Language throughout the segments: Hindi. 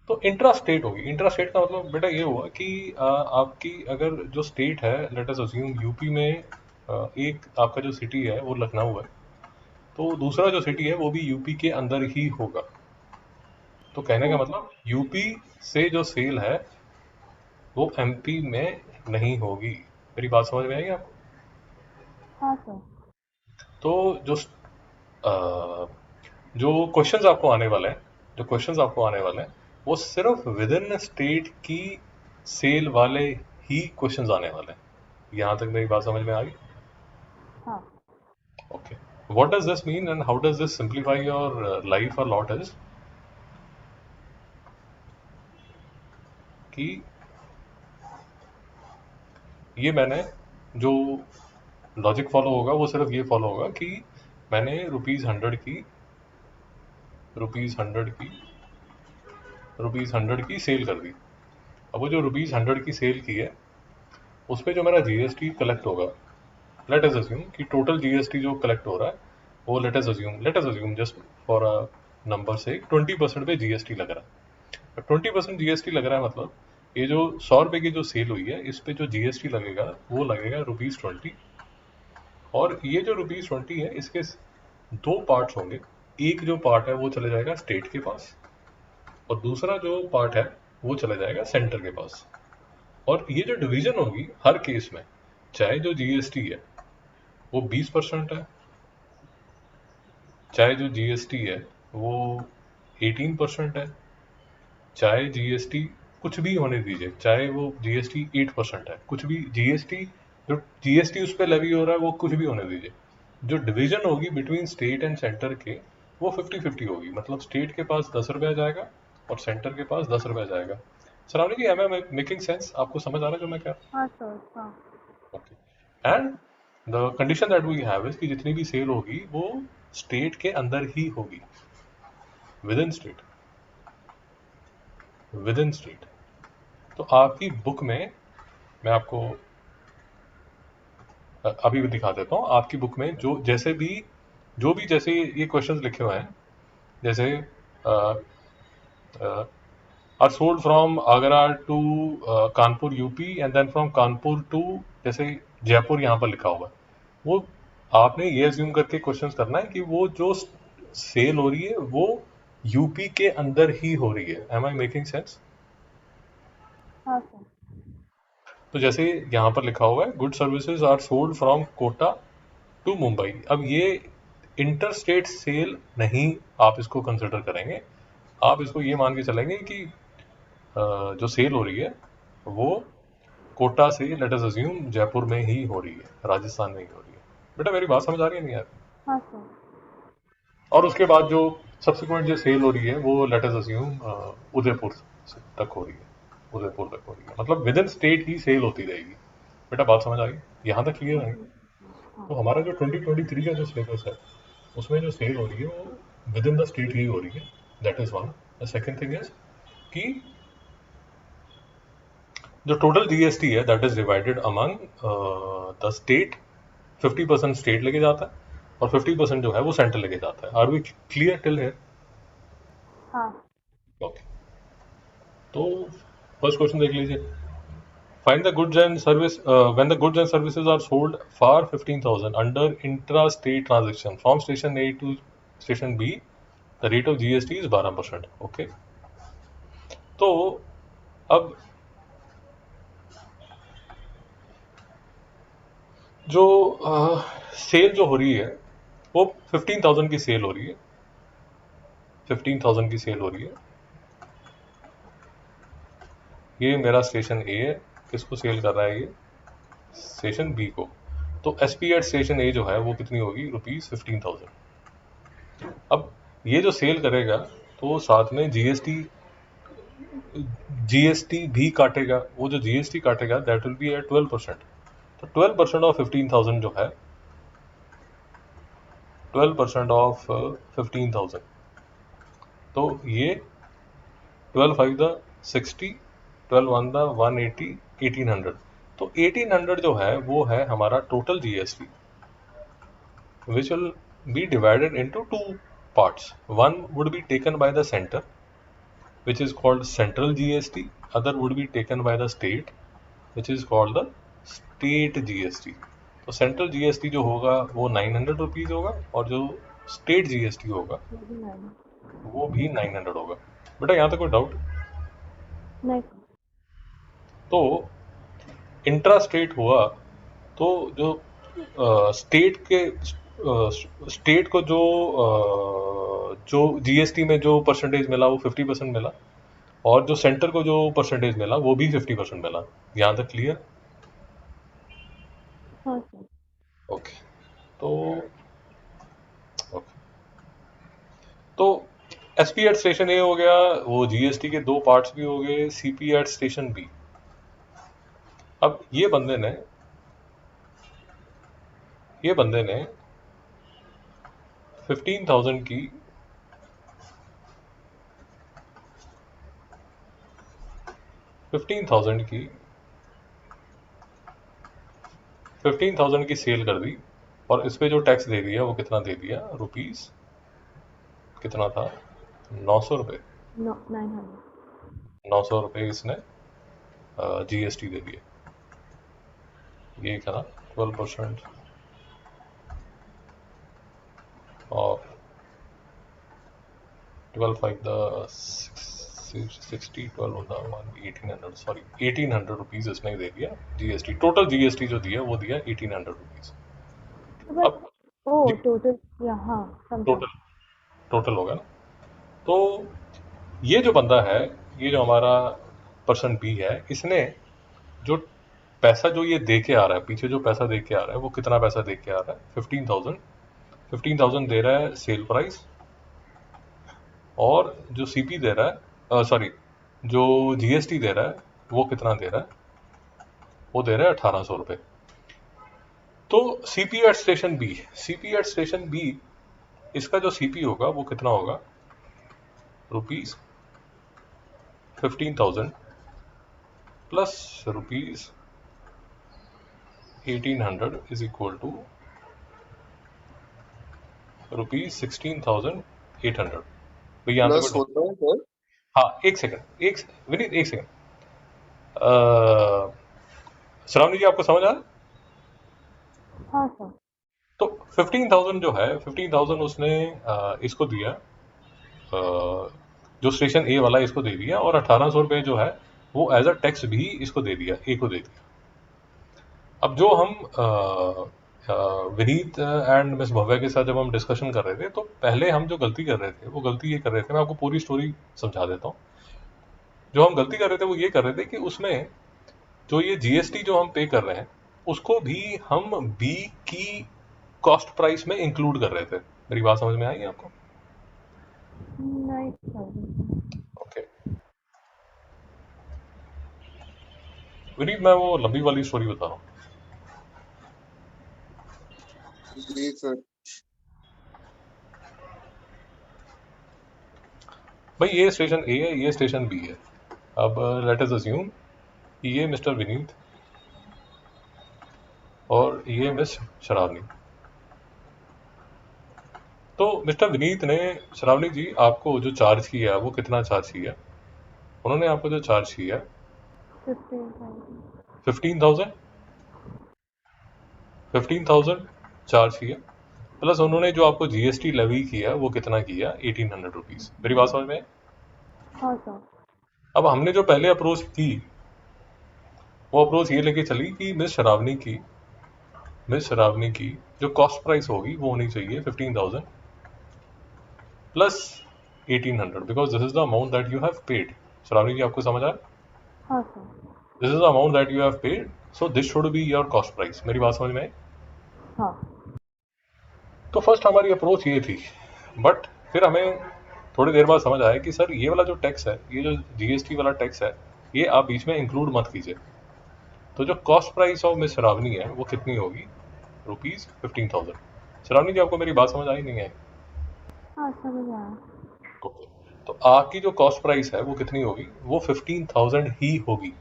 तो इंट्रा स्टेट होगी। इंट्रा स्टेट का मतलब बेटा ये हुआ कि आपकी अगर जो स्टेट है, लेट अस अज्यूम यूपी में एक आपका जो सिटी है वो लखनऊ है, तो दूसरा जो सिटी है वो भी यूपी के अंदर ही होगा। तो कहने का ओके। मतलब यूपी से जो सेल है वो एमपी में नहीं होगी। मेरी बात समझ में आई आपको? हाँ सर। तो अ, जो क्वेश्चंस आपको आने वाले हैं, जो क्वेश्चंस आपको आने वाले हैं वो सिर्फ विद इन स्टेट की सेल वाले ही क्वेश्चंस आने वाले हैं। यहां तक मेरी बात समझ में आ गई? हाँ। Okay. What does this mean and how does this simplify your life a lot is कि ये मैंने जो लॉजिक फॉलो होगा वो सिर्फ ये फॉलो होगा कि मैंने रुपीज 100 की रुपीज 100 की सेल कर दी। अब वो जो रुपीज 100 की सेल की है उस पे जो मेरा जीएसटी कलेक्ट होगा, लेट अस अज्यूम कि टोटल जीएसटी जो कलेक्ट हो रहा है वो let us assume just for a number से 20% पे जीएसटी लग रहा है। 20% जीएसटी लग रहा है मतलब ये जो 100 रुपए की जो सेल हुई है इस पे जो जीएसटी लगेगा वो लगेगा रुपीज 20। और ये जो रुपीज 20 है इसके दो पार्ट्स होंगे। एक जो पार्ट है वो चले जाएगा स्टेट के पास और दूसरा जो पार्ट है वो चला जाएगा सेंटर के पास। और ये जो डिवीजन होगी हर केस में, चाहे जो जीएसटी है वो 20% है, चाहे जो जीएसटी है वो 18% है, चाहे जीएसटी कुछ भी होने दीजिए, चाहे वो जीएसटी 8% है, कुछ भी जीएसटी जो जीएसटी उस पर लेवी हो रहा है वो कुछ भी होने दीजिए, जो डिवीजन होगी बिटवीन स्टेट एंड सेंटर के वो 50-50 होगी। मतलब स्टेट के पास 10 रुपया जाएगा और सेंटर के पास 10 रुपया जाएगा। सरावनी जी, एम आई मेकिंग सेंस? आपको समझ आ रहा है जो मैं कह रहा हाँ सर। हाँ। हूँ? Okay. And the condition that we have is कि जितनी भी सेल होगी वो स्टेट के अंदर ही होगी, with in state, with in state. तो आपकी बुक में मैं आपको अभी भी दिखा देता हूँ। आपकी बुक में जो भी जैसे ये क्वेश्चंस लिखे हुए हैं, जैसे are sold from Agra to Kanpur UP and then from Kanpur to, जैसे जयपुर यहाँ पर लिखा हुआ है, वो आपने ये अज्यूम करके क्वेश्चंस करना है कि वो जो सेल हो रही है वो यूपी के अंदर ही हो रही है। Am I making sense? हाँ सर। तो जैसे यहाँ पर लिखा हुआ है good services are sold from Kota to Mumbai. अब ये इंटर स्टेट सेल नहीं आप इसको कंसिडर करेंगे। आप इसको ये मान के चलेंगे कि जो सेल हो रही है वो कोटा से लेट अस अज्यूम जयपुर में ही हो रही है, राजस्थान में ही हो रही है। बेटा मेरी बात समझ आ रही है नहीं यार? हाँ सर। और उसके बाद जो सब्सिक्वेंट जो सेल हो रही है वो लेट अस अज्यूम उदयपुर तक हो रही है, उदयपुर तक हो रही है, मतलब विद इन स्टेट ही सेल होती रहेगी। बेटा बात समझ आ गई? यहाँ तक क्लियर है? जी। हाँ। तो हमारा जो 2023 का जो सिलेबस है उसमें जो सेल हो रही है वो विद इन द स्टेट ही हो रही है। That is one. The second thing is कि जो टोटल जीएसटी है that is divided among the state. 50% state लेके जाता है और 50% जो है वो सेंटर लेके जाता है। आर वी क्लियर टिल है? हाँ। ओके। तो फर्स्ट क्वेश्चन देख लीजिए। Find the goods and service when the goods and services are sold for 15,000 under intra state transaction from station A to station B, the rate of GST is 12%। Okay. तो अब जो सेल जो हो रही है वो 15,000 की सेल हो रही है, 15,000 की सेल हो रही है। ये मेरा स्टेशन ए है, किसको सेल कर रहा है ये? स्टेशन बी को। तो एस पी एट स्टेशन ए जो है वो कितनी होगी? रुपीज 15,000। अब ये जो सेल करेगा तो साथ में जीएसटी, जीएसटी भी काटेगा। वो जो जीएसटी काटेगा दैट विल बी एट 12%। तो 12% ऑफ 15,000 जो है, 12% ऑफ 15,000, तो ये 12 5 द 60, 12 1 द 180, 1800। तो 1800 जो है वो है हमारा total GST which will be divided into two parts. One would be taken by the center which is called central GST, other would be taken by the state, which is called the state GST. तो सेंट्रल जीएसटी जो होगा वो 900 रुपीज़ होगा, और जो स्टेट जीएसटी होगा वो भी 9। वो भी 900 होगा। बेटा यहाँ तक कोई डाउट? नहीं सर। तो इंट्रा स्टेट हुआ तो जो स्टेट के स्टेट को जो जीएसटी में जो परसेंटेज मिला वो 50% मिला, और जो सेंटर को जो परसेंटेज मिला वो भी 50% मिला। यहाँ तक क्लियर? हाँ सर। ओके। तो ओके, तो एसपी एट स्टेशन ए हो गया, वो जीएसटी के दो पार्ट्स भी हो गए, सीपी एट स्टेशन बी। अब ये बंदे ने 15,000 की 15,000 की 15,000 की सेल कर दी, और इस पे जो टैक्स दे दिया वो कितना दे दिया? रुपीस कितना था? 900 रुपये। 900। 900 रुपये इसने जीएसटी दे दिए। ये क्या था? 12% ऑफ 12 5 द 60 12 होता 1800, सॉरी 1800 रुपीज़ इसने दे दिया जीएसटी। टोटल जीएसटी जो दिया वो दिया 1800 रुपीज़। बट अब ओ टोटल, या हाँ समझा। टोटल टोटल होगा ना? तो ये जो बंदा है, ये जो हमारा पर्सन बी है, इसने जो पैसा जो ये दे के आ रहा है, पीछे जो पैसा दे के आ रहा है वो कितना पैसा दे के आ रहा है? 15,000। 15,000 दे रहा है सेल प्राइस, और जो सीपी दे रहा है, सॉरी जो जीएसटी दे रहा है वो कितना दे रहा है? वो दे रहा है 1,800 रुपये। तो CP at station B, CP at station B, इसका जो सीपी होगा वो कितना होगा? Rupees 15,000 plus rupees 1,800 is equal to rupees 16,800। भैया यहाँ तक प्लस कोई? होता है सर। हाँ, एक सेकंड, विनीत एक सेकंड। श्रावणी जी आपको समझ आ रहा है? हाँ सर। तो 15,000 जो है, 15,000 उसने इसको दिया, जो स्टेशन ए वाला इसको दे दिया, और 1,800 रुपये जो है वो एज अ टैक्स भी इसको दे दिया, ए को दे दिया। अब जो हम विनीत एंड मिस भव्या के साथ जब हम डिस्कशन कर रहे थे, तो पहले हम जो गलती कर रहे थे वो गलती ये कर रहे थे, मैं आपको पूरी स्टोरी समझा देता हूँ। जो हम गलती कर रहे थे वो ये कर रहे थे कि उसमें जो ये जीएसटी जो हम पे कर रहे हैं उसको भी हम बी की कॉस्ट प्राइस में इंक्लूड कर रहे थे। मेरी बात समझ में आई आपको? नहीं सर। ओके विनीत, मैं वो लंबी वाली स्टोरी बता रहा हूँ। जी सर। भाई ये स्टेशन ए है, ये स्टेशन बी है। अब लेट अस अज्यूम कि ये मिस्टर विनीत और ये मिस शरावनी। तो मिस्टर विनीत ने शरावनी जी आपको जो चार्ज किया वो कितना चार्ज किया? उन्होंने आपको जो चार्ज किया 15,000। 15,000, 15,000 चार्ज किया, प्लस उन्होंने जो आपको जीएसटी लेवी किया वो कितना किया? 1,800 रुपीज़। मेरी बात समझ में आई? हाँ सर। अब हमने जो पहले अप्रोच की वो अप्रोच ये लेके चली कि मिस शरावनी की जो कॉस्ट प्राइस होगी वो होनी चाहिए 15,000 plus 1,800, because this is the amount that you have paid. Shravani ji आपको समझ आया? हाँ sir. This is the amount that you have paid, so this should be your cost price. मेरी बात समझ में आई? हाँ। तो फर्स्ट हमारी अप्रोच ये थी, बट फिर हमें थोड़ी देर बाद समझ आया कि सर ये वाला जो टैक्स है, ये जो जीएसटी वाला टैक्स है, ये आप बीच में इंक्लूड मत कीजिए। तो जो कॉस्ट प्राइस ऑफ मिस शरावनी है वो कितनी होगी? रुपीज़ 15,000। शरावनी जी आपको मेरी बात समझ आई नहीं आई? हाँ समझ आया। ओके। तो आपकी जो कॉस्ट प्राइस है वो कितनी होगी? वो 15,000 ही होगी।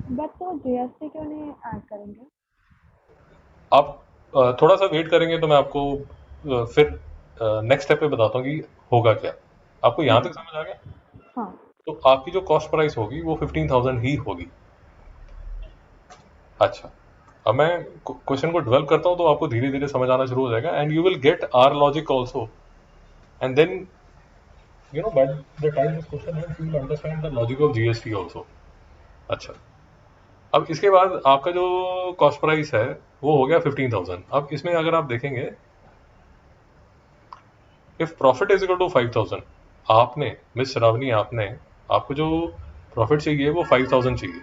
बट तो जीएसटी क्यों नहीं ऐड करेंगे? आप थोड़ा सा वेट करेंगे तो मैं आपको फिर नेक्स्ट स्टेप पे बताता हूँ कि होगा क्या। आपको यहाँ तक समझ आ गया? हाँ तो आपकी जो कॉस्ट प्राइस होगी वो 15,000 ही होगी। अच्छा, अब मैं क्वेश्चन को डेवलप करता हूँ तो आपको धीरे धीरे समझ आना शुरू हो जाएगा, and you will get our logic also, and then by the time this question ends you will understand the logic of GST also। अच्छा, अब इसके बाद आपका जो कॉस्ट प्राइस है वो हो गया 15,000। अब इसमें अगर आप देखेंगे, if profit is equal to 5,000, आपने मिस श्रावणी आपको जो प्रॉफिट चाहिए वो 5,000 चाहिए,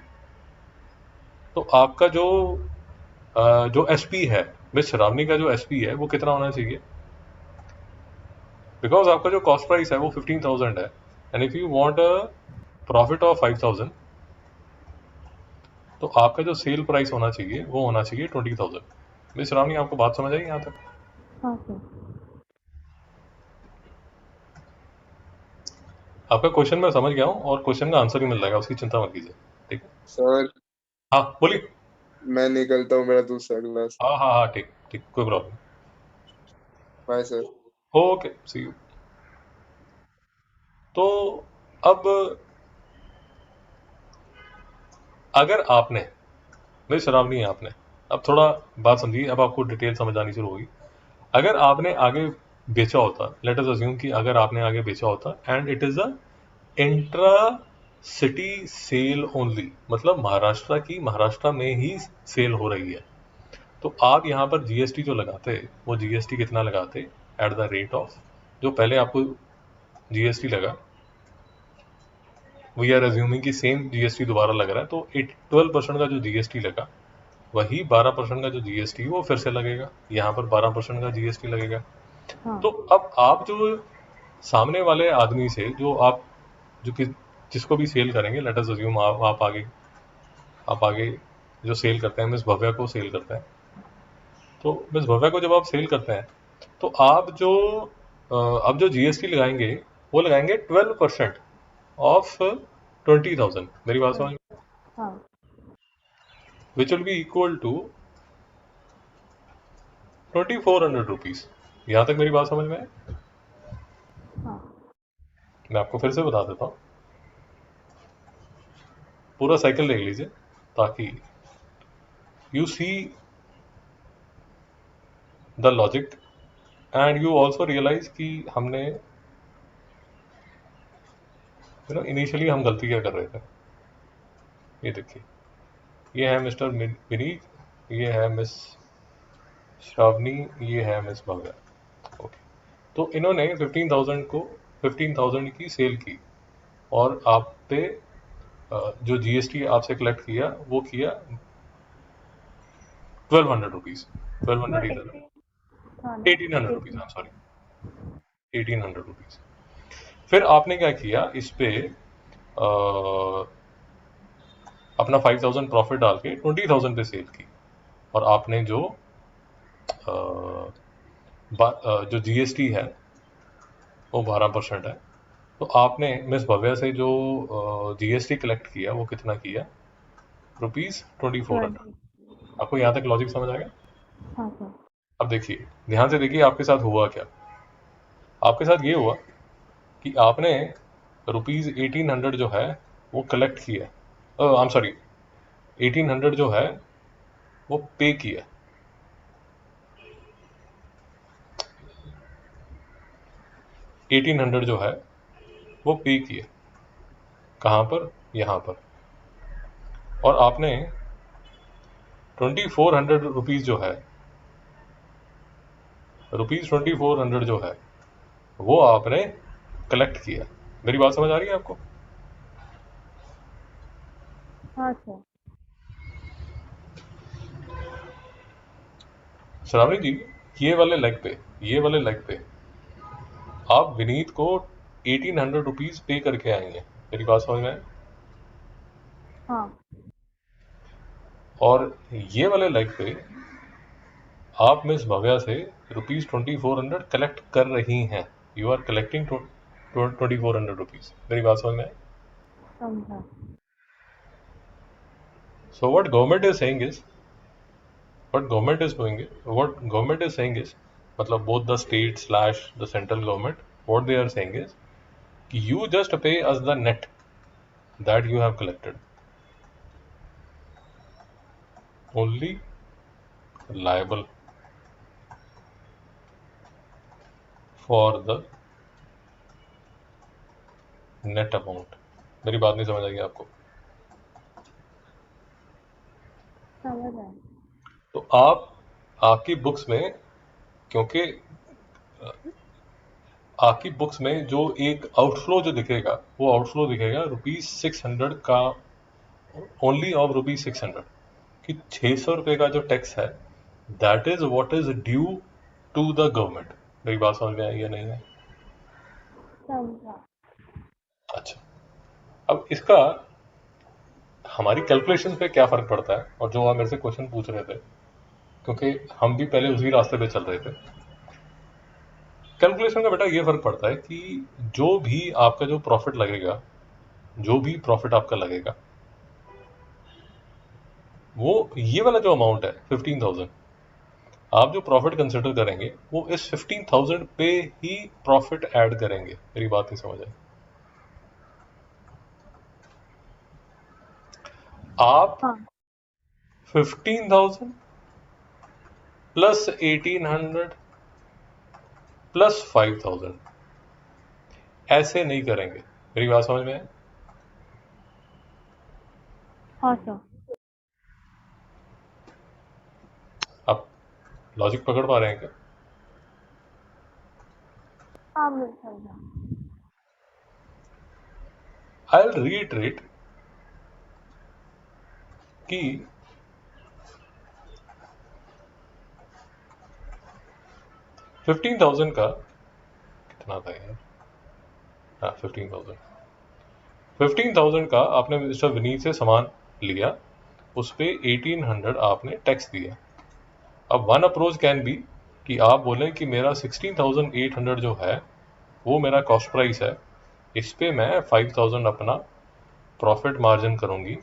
तो आपका जो एसपी है, मिस श्रावणी का जो एसपी है वो कितना होना चाहिए? बिकॉज आपका जो कॉस्ट प्राइस है वो 15,000 है, and if you want a profit of 5,000, तो आपका जो सेल प्राइस होना चाहिए वो होना चाहिए 20,000। मिस रावनी, आपको बात समझ आई यहाँ तक? हाँ सर। आपका क्वेश्चन मैं समझ गया हूँ और क्वेश्चन का आंसर भी मिल जाएगा, उसकी चिंता मत कीजिए, ठीक है? सर हाँ बोलिए। मैं निकलता हूँ, मेरा दूसरा क्लास। हाँ हाँ हाँ, ठीक ठीक, कोई problem. Bye sir. Okay, see you. तो अब अगर आपने, मिस रावनी आपने, अब थोड़ा बात समझिए, अब आपको डिटेल समझ आनी शुरू होगी। अगर आपने आगे बेचा होता, लेट अस अज्यूम कि अगर आपने आगे बेचा होता and it is a intra city sale only, मतलब महाराष्ट्र में ही सेल हो रही है, तो आप यहाँ पर जीएसटी जो लगाते, वो जीएसटी कितना लगाते? एट द रेट ऑफ, जो पहले आपको जीएसटी लगा, वी आर अज्यूमिंग कि सेम जीएसटी दोबारा लग रहा है, तो 12% का जो जीएसटी लगा, वही 12% का जो जीएसटी वो फिर से लगेगा, यहाँ पर 12% का जीएसटी लगेगा। हाँ तो अब आप जो सामने वाले आदमी से जो कि जिसको भी सेल करेंगे, लेट अस अज्यूम आप आगे जो सेल करते हैं, मिस भव्या को सेल करते हैं, तो मिस भव्या को जब आप सेल करते हैं तो अब जो जीएसटी लगाएंगे वो लगाएंगे 12% ऑफ 20,000। मेरी बात समझ में? हाँ which will be equal to 2,400 rupees. यहाँ तक मेरी बात समझ में है? हाँ मैं आपको फिर से बता देता हूँ, पूरा साइकिल देख लीजिए ताकि you see the logic and you also realise कि हमने इनिशियली हम गलती क्या कर रहे थे। ये देखिए, ये है मिस्टर विनीत, ये है मिस श्रावणी, ये है मिस भव्या। ओके, तो इन्होंने 15,000 की सेल की, और आप पे जो जीएसटी आपसे कलेक्ट किया वो किया 1,200 रुपीज, 1,200 सर इधर, 18 था ना? 1,800 रुपीज, 18। हाँ सॉरी, 1,800 रुपीज। फिर आपने क्या किया, इस पे अपना 5,000 प्रॉफिट डाल के 20,000 पे सेल की, और आपने जो जीएसटी है वो 12% है, तो आपने मिस भव्या से जो जीएसटी कलेक्ट किया वो कितना किया? ₹2,400। 20। आपको यहाँ तक लॉजिक समझ आ गया? हाँ सर। अब देखिए, ध्यान से देखिए आपके साथ हुआ क्या। आपके साथ ये हुआ कि आपने ₹1,800 जो है वो कलेक्ट किया, आई एम सॉरी, 1,800 जो है वो पे किया। 1,800 जो है वो पे किया, कहाँ पर? यहाँ पर। और आपने 2,400 रुपीज़ जो है, ₹2,400 जो है वो आपने कलेक्ट किया। मेरी बात समझ आ रही है आपको? हाँ सर। श्रावणी जी, ये वाले लेग पे आप विनीत को 1,800 रुपीज़ पे करके आएंगे। मेरी बात समझ में आए? हाँ और ये वाले लेग पे आप मिस भव्या से ₹2,400 कलेक्ट कर रही हैं। You are collecting 2,400 rupees. मेरी बात समझ में आए? समझा। सो what government is saying is, मतलब both the state slash the central government, what they are saying is कि you just pay us the net that you have collected. Only liable for the net amount. मेरी बात नहीं समझ आई आपको? समझ आया। तो आपकी बुक्स में, क्योंकि आपकी बुक्स में जो एक आउटफ्लो जो दिखेगा, वो आउटफ्लो दिखेगा ₹600 का, ओनली ऑफ ₹600, कि 600 रुपये का जो टैक्स है, that is what is due to the government. मेरी बात समझ में आई या नहीं है? समझा। अच्छा, अब इसका हमारी कैलकुलेशन पे क्या फर्क पड़ता है, और जो आप मेरे से क्वेश्चन पूछ रहे थे, क्योंकि हम भी पहले उसी रास्ते पे चल रहे थे। कैलकुलेशन का बेटा ये फर्क पड़ता है कि जो भी आपका जो प्रॉफिट लगेगा, जो भी प्रॉफिट आपका लगेगा, वो ये वाला जो अमाउंट है 15,000, आप जो प्रॉफिट कंसिडर करेंगे वो इस 15,000 पे ही प्रॉफिट ऐड करेंगे। मेरी बात नहीं समझ आई? आप हाँ 15,000 प्लस 1,800 प्लस 5,000 ऐसे नहीं करेंगे। मेरी बात समझ में है? हाँ सर। आप लॉजिक पकड़ पा रहे हैं क्या? हाँ मैं समझा। आई विल रीइटरेट कि 15,000 का कितना था यार? हाँ 15,000 का आपने मिस्टर विनीत से सामान लिया, उस पे 1,800 आपने टैक्स दिया। अब वन अप्रोच कैन बी कि आप बोलें कि मेरा 16,800 जो है वो मेरा कॉस्ट प्राइस है, इस पे मैं 5,000 अपना प्रॉफिट मार्जिन करूंगी,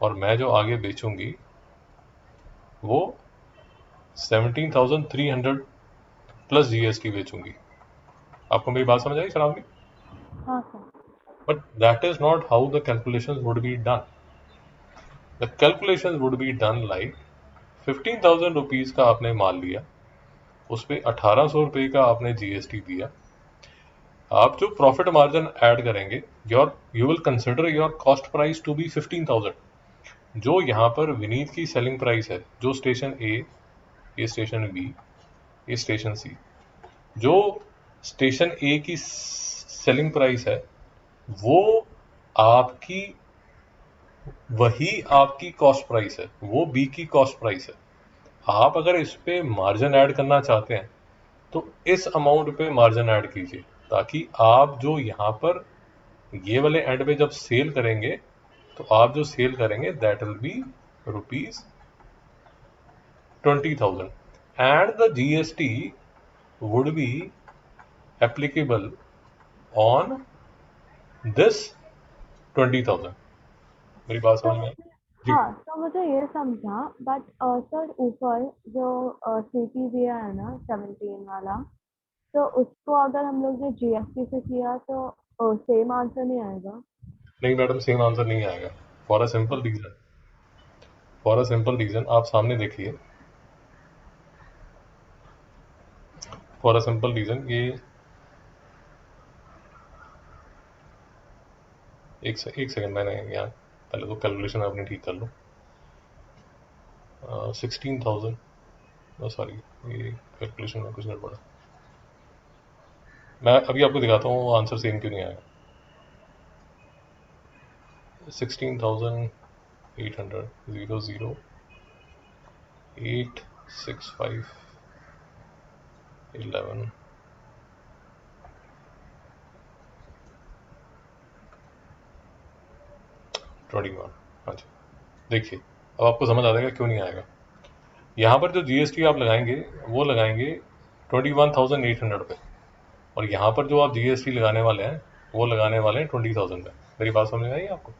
और मैं जो आगे बेचूंगी वो 17,300 प्लस जीएसटी बेचूंगी। आपको मेरी बात समझ आई श्रावणी? हाँ sir. But that is not how the calculations would be done. The calculations would be done like 15,000 rupees का आपने माल लिया, उस पर 1,800 रुपये का आपने जीएसटी दिया। आप जो प्रॉफिट मार्जिन ऐड करेंगे, you will consider your cost price to be 15,000। जो यहाँ पर विनीत की सेलिंग प्राइस है, जो स्टेशन ए, ये स्टेशन बी, ये स्टेशन सी, जो स्टेशन ए की सेलिंग प्राइस है वो आपकी, वही आपकी कॉस्ट प्राइस है, वो बी की कॉस्ट प्राइस है। आप अगर इस पे मार्जिन ऐड करना चाहते हैं तो इस अमाउंट पे मार्जिन ऐड कीजिए, ताकि आप जो यहाँ पर ये वाले एंड पे जब सेल करेंगे, तो आप जो सेल करेंगे that will B ₹20,000 and the GST would be applicable on this 20,000। मेरी बात समझ में आई? जी। हाँ तो मुझे ये समझा, बट सर ऊपर जो CPVA है ना 17 वाला, तो उसको अगर हम लोग ने GST से किया तो सेम आंसर नहीं आएगा? नहीं मैडम, सेम आंसर नहीं आएगा, for a simple reason. For a simple reason, आप सामने देखिए, फॉर अ सिंपल रीजन, ये एक सेकंड, मैंने यहाँ पहले तो कैलकुलेशन अपनी ठीक कर लो। 16,000, सॉरी ये कैलकुलेशन में कुछ गड़बड़ है। मैं अभी आपको दिखाता हूँ आंसर सेम क्यों नहीं आया। 16,800 00,865 11 21। हाँ जी, देखिए अब आपको समझ आ जाएगा क्यों नहीं आएगा। यहाँ पर जो जीएसटी आप लगाएंगे वो लगाएंगे 21,800 पे, और यहाँ पर जो आप जीएसटी लगाने वाले हैं वो लगाने वाले हैं 20,000 पे। मेरी बात समझ में आई आपको?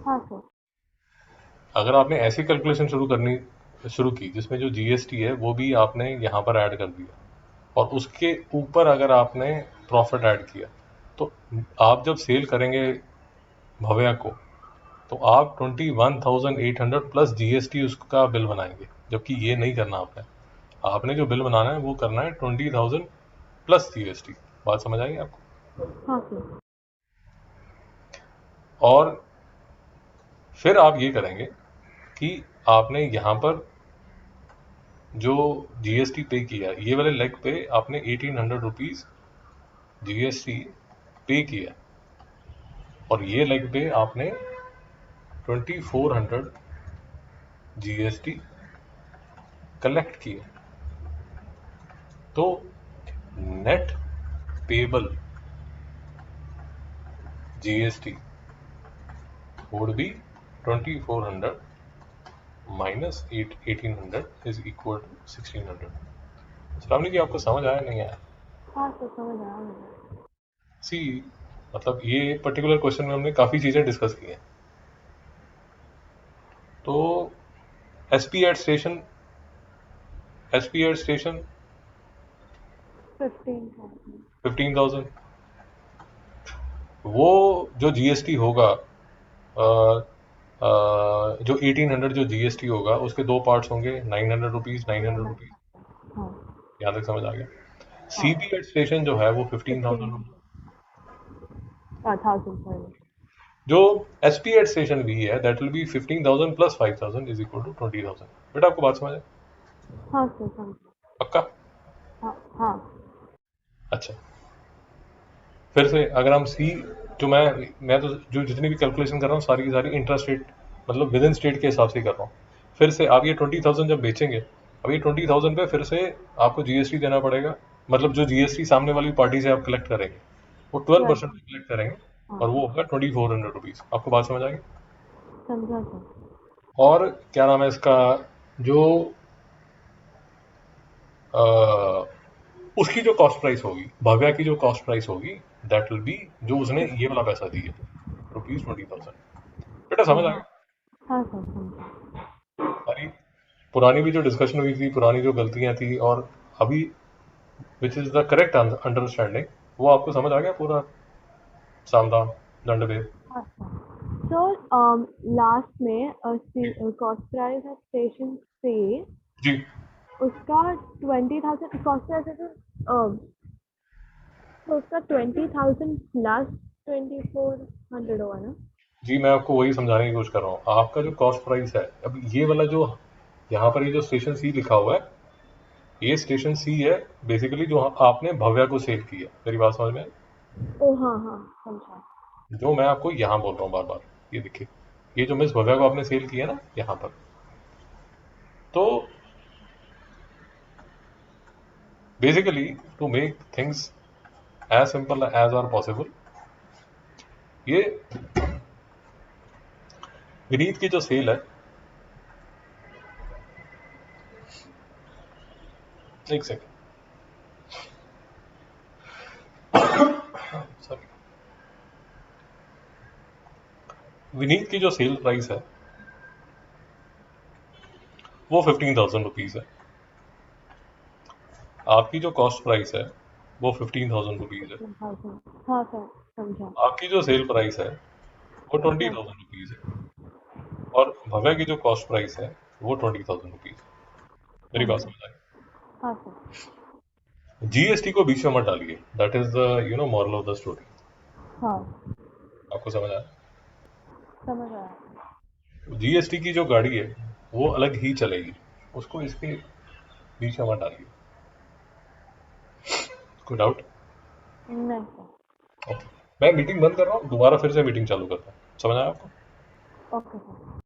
हाँ सर। अगर आपने ऐसी कैलकुलेशन शुरू की जिसमें जो जीएसटी है वो भी आपने यहाँ पर ऐड कर दिया, और उसके ऊपर अगर आपने प्रॉफिट ऐड किया, तो आप जब सेल करेंगे भव्या को तो आप 21,800 प्लस जीएसटी उसका बिल बनाएंगे, जबकि ये नहीं करना आपने जो बिल बनाना है वो करना है 20,000 प्लस जीएसटी। बात समझ आई आपको? हाँ सर। और फिर आप ये करेंगे कि आपने यहाँ पर जो जीएसटी पे किया, ये वाले लेग पे आपने 1,800 रुपीज़ जीएसटी पे किया, और ये लेग पे आपने 2,400 जीएसटी कलेक्ट किया। तो net payable GST would be 2,400 minus 1,800 is equal to 1,600। Shravani ji, आपको समझ आया नहीं आया? हाँ सर, समझ आया मुझे। सी मतलब ये पर्टिकुलर क्वेश्चन में हमने काफ़ी चीज़ें डिस्कस की हैं। तो एसपी एट स्टेशन 15,000, वो जो जीएसटी होगा, जो 1,800 जो जीएसटी होगा उसके दो पार्ट्स होंगे, 900 रुपीज़ 900 रुपीज़। हाँ यहाँ तक समझ आ गया? सीपी एट स्टेशन जो है वो 15,000 रुपीज़। 1000 सॉरी। जो एसपी एट स्टेशन भी है that will be 15,000 plus 5,000 is equal to 20,000। बेटा, आपको बात समझ है? हाँ सर, समझ। पक्का? हाँ हाँ। अच्छा, फिर से अगर हम सी, जो मैं तो जो जितनी भी कैलकुलेशन कर रहा हूँ सारी की सारी इंट्रा स्टेट मतलब विद इन स्टेट के हिसाब से कर रहा हूँ। फिर से आप ये 20,000 जब बेचेंगे, अब ये 20,000 पे फिर से आपको जीएसटी देना पड़ेगा। मतलब जो जीएसटी सामने वाली पार्टी से आप कलेक्ट करेंगे वो 12% कलेक्ट करेंगे, और वो होगा 2,400 रुपीज़। आपको बात समझ आएगी? समझा सर। और क्या नाम है इसका, जो उसकी जो कॉस्ट प्राइस होगी, भव्या की जो कॉस्ट प्राइस होगी, दैट विल बी जो उसने ये वाला पैसा दिया, ₹20,000। बेटा समझ आ गया? हाँ सर, समझा। सारी पुरानी भी जो डिस्कशन हुई थी, पुरानी जो गलतियां थी, और अभी which is the correct understanding, वो आपको समझ आ गया पूरा? सामदान दंडभेद। हाँ सर। सर, लास्ट में कॉस्ट प्राइस ऑफ स्टेशन से जी उसका 20,000 कॉस्ट प्राइस है तो उसका 20,000 प्लस 2,400 होगा ना? जी, मैं आपको वही समझाने की कोशिश कर रहा हूँ। आपका जो कॉस्ट प्राइस है, अब ये वाला जो यहाँ पर ये जो स्टेशन सी लिखा हुआ है, ये स्टेशन सी है बेसिकली, जो आपने भव्या को सेल की है। मेरी बात समझ में आई? ओ हाँ हाँ, समझा। जो मैं आपको यहाँ बोल रहा हूँ बार बार, ये देखिए, ये जो मिस भव्या को आपने सेल किया ना यहाँ पर, तो basically to make things as simple as are possible, ये विनीत की जो सेल है, एक सेकेंड, सॉरी, विनीत की जो सेल प्राइस है वो 15,000 रुपीज़ है। आपकी जो कॉस्ट प्राइस है वो 15,000 रुपीज़ है। 15,000। हाँ सर, समझा। आपकी जो सेल प्राइस है वो 20,000 रुपीज़ है, और भव्या की जो कॉस्ट प्राइस है वो 20,000 रुपीज़ है। मेरी बात समझ आई? हाँ सर। जीएसटी को बीच में मत डालिए, that is the moral of the story. हाँ, आपको समझ आया? समझ आया। जीएसटी की जो गाड़ी है वो अलग ही चलेगी, उसको इसके बीच में मत डालिए। कोई डाउट? नहीं सर। ओके, मैं मीटिंग बंद कर रहा हूँ, दोबारा फिर से मीटिंग चालू करता हूँ। समझ आया आपको? Okay sir.